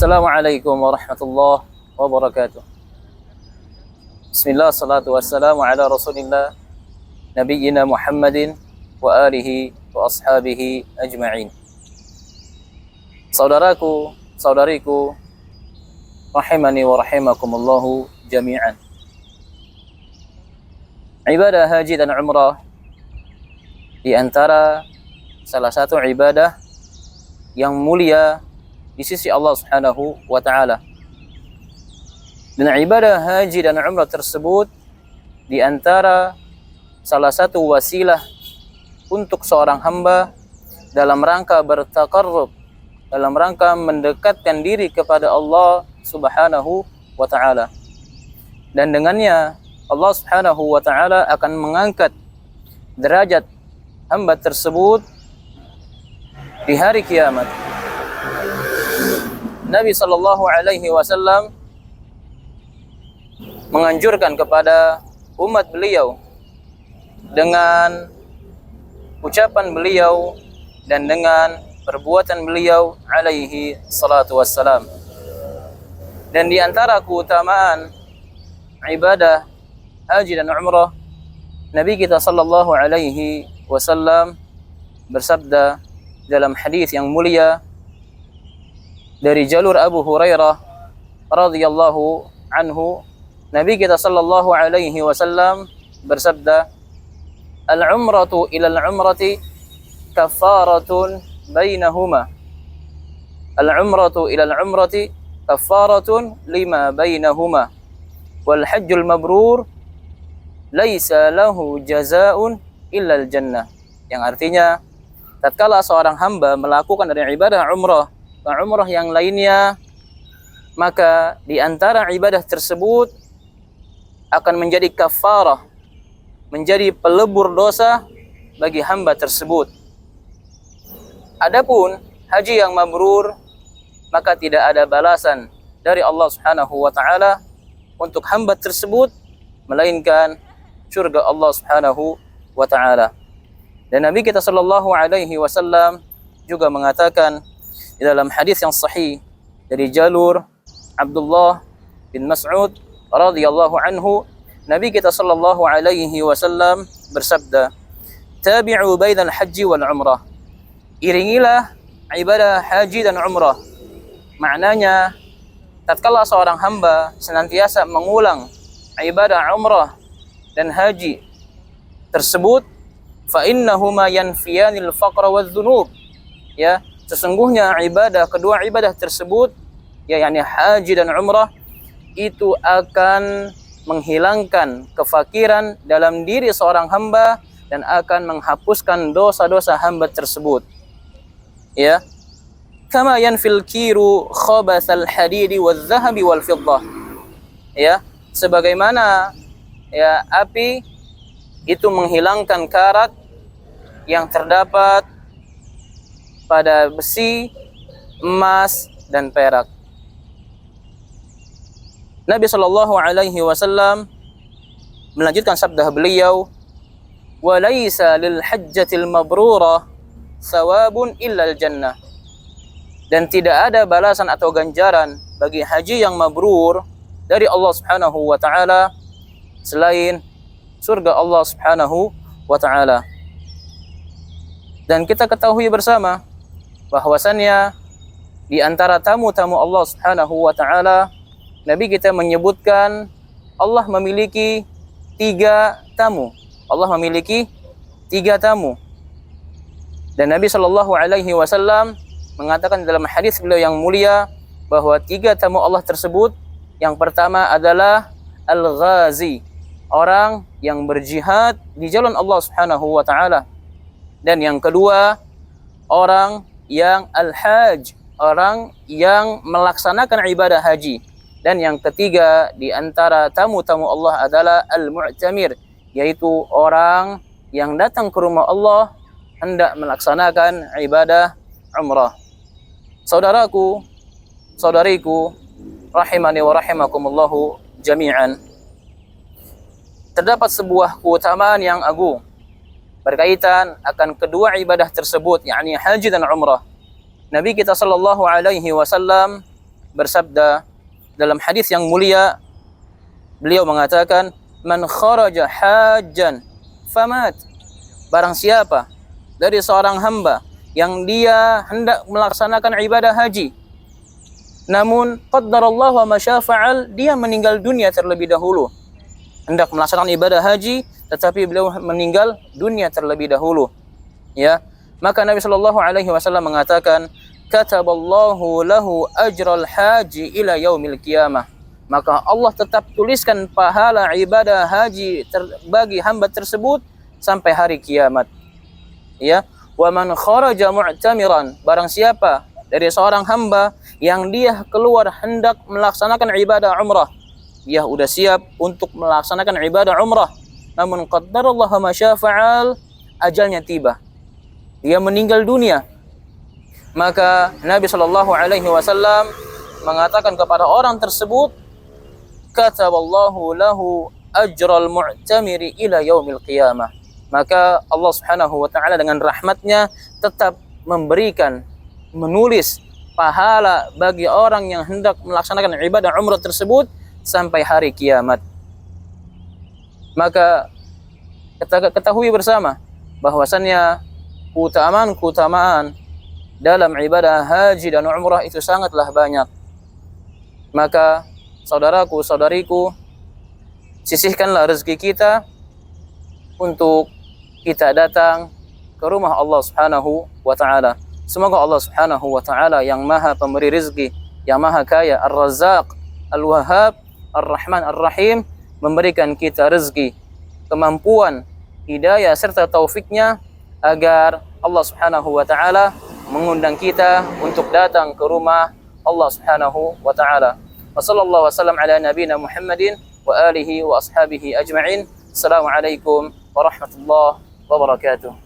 Assalamualaikum warahmatullahi wabarakatuh. Bismillah, salatu wassalamu ala rasulillah nabiyyina Muhammadin wa alihi wa ashabihi ajma'in. Saudaraku, saudariku, rahimani wa rahimakumullahu jami'an. Ibadah haji dan umrah di antara salah satu ibadah yang mulia di sisi Allah Subhanahu wa taala. Dan ibadah haji dan umrah tersebut di antara salah satu wasilah untuk seorang hamba dalam rangka bertaqarrub, dalam rangka mendekatkan diri kepada Allah Subhanahu wa taala. Dan dengannya Allah Subhanahu wa taala akan mengangkat derajat hamba tersebut di hari kiamat. Nabi sallallahu alaihi wasallam menganjurkan kepada umat beliau dengan ucapan beliau dan dengan perbuatan beliau alaihi salatu wassalam. Dan di antara keutamaan ibadah haji dan umrah, Nabi kita sallallahu alaihi wasallam bersabda dalam hadis yang mulia dari jalur Abu Hurairah radhiyallahu anhu, Nabi kita sallallahu alaihi wasallam bersabda, "Al-umratu ila al-umrati kafaratun bainahuma. Al-umratu ila al-umrati kafaratun lima bainahuma. Wal hajjul mabrur laisa lahu jazaa'un illa al-jannah." Yang artinya, tatkala seorang hamba melakukan dari ibadah umrah ke umrah yang lainnya, maka di antara ibadah tersebut akan menjadi kafarah, menjadi pelebur dosa bagi hamba tersebut. Adapun haji yang mabrur, maka tidak ada balasan dari Allah Subhanahu wa taala untuk hamba tersebut melainkan surga Allah Subhanahu wa taala. Dan Nabi kita sallallahu alaihi wasallam juga mengatakan di dalam hadis yang sahih dari jalur Abdullah bin Mas'ud radhiyallahu anhu, Nabi kita sallallahu alaihi wasallam bersabda, "Tabi'u bainal haji wal umrah." Iringilah ibadah haji dan umrah. Maknanya, tatkala seorang hamba senantiasa mengulang ibadah umrah dan haji tersebut, fa innahuma yanfiyanil faqra wadz-dzunub. Ya, sesungguhnya kedua ibadah tersebut, ya yakni haji dan umrah, itu akan menghilangkan kefakiran dalam diri seorang hamba dan akan menghapuskan dosa-dosa hamba tersebut. Ya, kama yanfil kiru khabatsal hadidi wadz-dzahabi wal fiddah. Ya, sebagaimana ya api itu menghilangkan karat yang terdapat pada besi, emas, dan perak. Nabi sallallahu alaihi wasallam melanjutkan sabda beliau, "Wa laisa lil hajjatil mabrurah thawabun illa al jannah." Dan tidak ada balasan atau ganjaran bagi haji yang mabrur dari Allah Subhanahu wa taala selain surga Allah Subhanahu wa taala. Dan kita ketahui bersama bahwasannya di antara tamu-tamu Allah Subhanahu wa taala, Nabi kita menyebutkan Allah memiliki 3 tamu. Allah memiliki 3 tamu. Dan Nabi sallallahu alaihi wasallam mengatakan dalam hadis beliau yang mulia bahwa 3 tamu Allah tersebut, yang pertama adalah al-ghazi, orang yang berjihad di jalan Allah Subhanahu wa taala. Dan yang kedua, orang yang al-hajj, orang yang melaksanakan ibadah haji. Dan yang ketiga di antara tamu-tamu Allah adalah al-mu'tamir, yaitu orang yang datang ke rumah Allah hendak melaksanakan ibadah umrah. Saudaraku, saudariku, rahimani wa rahimakumullahu jami'an. Terdapat sebuah keutamaan yang agung berkaitan akan kedua ibadah tersebut, yakni haji dan umrah. Nabi kita sallallahu alaihi wasallam bersabda dalam hadis yang mulia, beliau mengatakan, "Man kharaja hajjan famat." Barang siapa dari seorang hamba yang dia hendak melaksanakan ibadah haji, namun qaddarallahu wa ma syaa fa'al, dia meninggal dunia terlebih dahulu. Hendak melaksanakan ibadah haji tetapi beliau meninggal dunia terlebih dahulu. Ya, maka Nabi sallallahu alaihi wasallam mengatakan, "Kataballahu lahu ajral haji ila yaumil qiyamah." Maka Allah tetap tuliskan pahala ibadah haji bagi hamba tersebut sampai hari kiamat. Ya, wa man kharaja mu'tamiran, barang siapa dari seorang hamba yang dia keluar hendak melaksanakan ibadah umrah, dia udah siap untuk melaksanakan ibadah umrah, namun qaddarallahu ma syaa fa'al, ajalnya tiba, dia meninggal dunia. Maka Nabi sallallahu alaihi wasallam mengatakan kepada orang tersebut, kataballahu lahu ajral mu'tamiri ila yaumil qiyamah. Maka Allah Subhanahu wa taala dengan rahmatnya tetap memberikan, menulis pahala bagi orang yang hendak melaksanakan ibadah umrah tersebut sampai hari kiamat. Maka kita ketahui bersama bahwasannya keutamaan dalam ibadah haji dan umrah itu sangatlah banyak. Maka saudaraku, saudariku, sisihkanlah rezeki kita untuk kita datang ke rumah Allah Subhanahu wa taala. Semoga Allah Subhanahu wa taala yang Maha Pemberi rezeki, yang Maha Kaya, Ar-Razzaq, Al-Wahhab, Ar-Rahman, Ar-Rahim, memberikan kita rezeki, kemampuan, hidayah serta taufiknya agar Allah Subhanahu wa taala mengundang kita untuk datang ke rumah Allah Subhanahu wa taala. Wassallallahu wasallam ala nabiyina Muhammadin wa alihi wa ashabihi ajma'in. Assalamualaikum warahmatullahi wabarakatuh.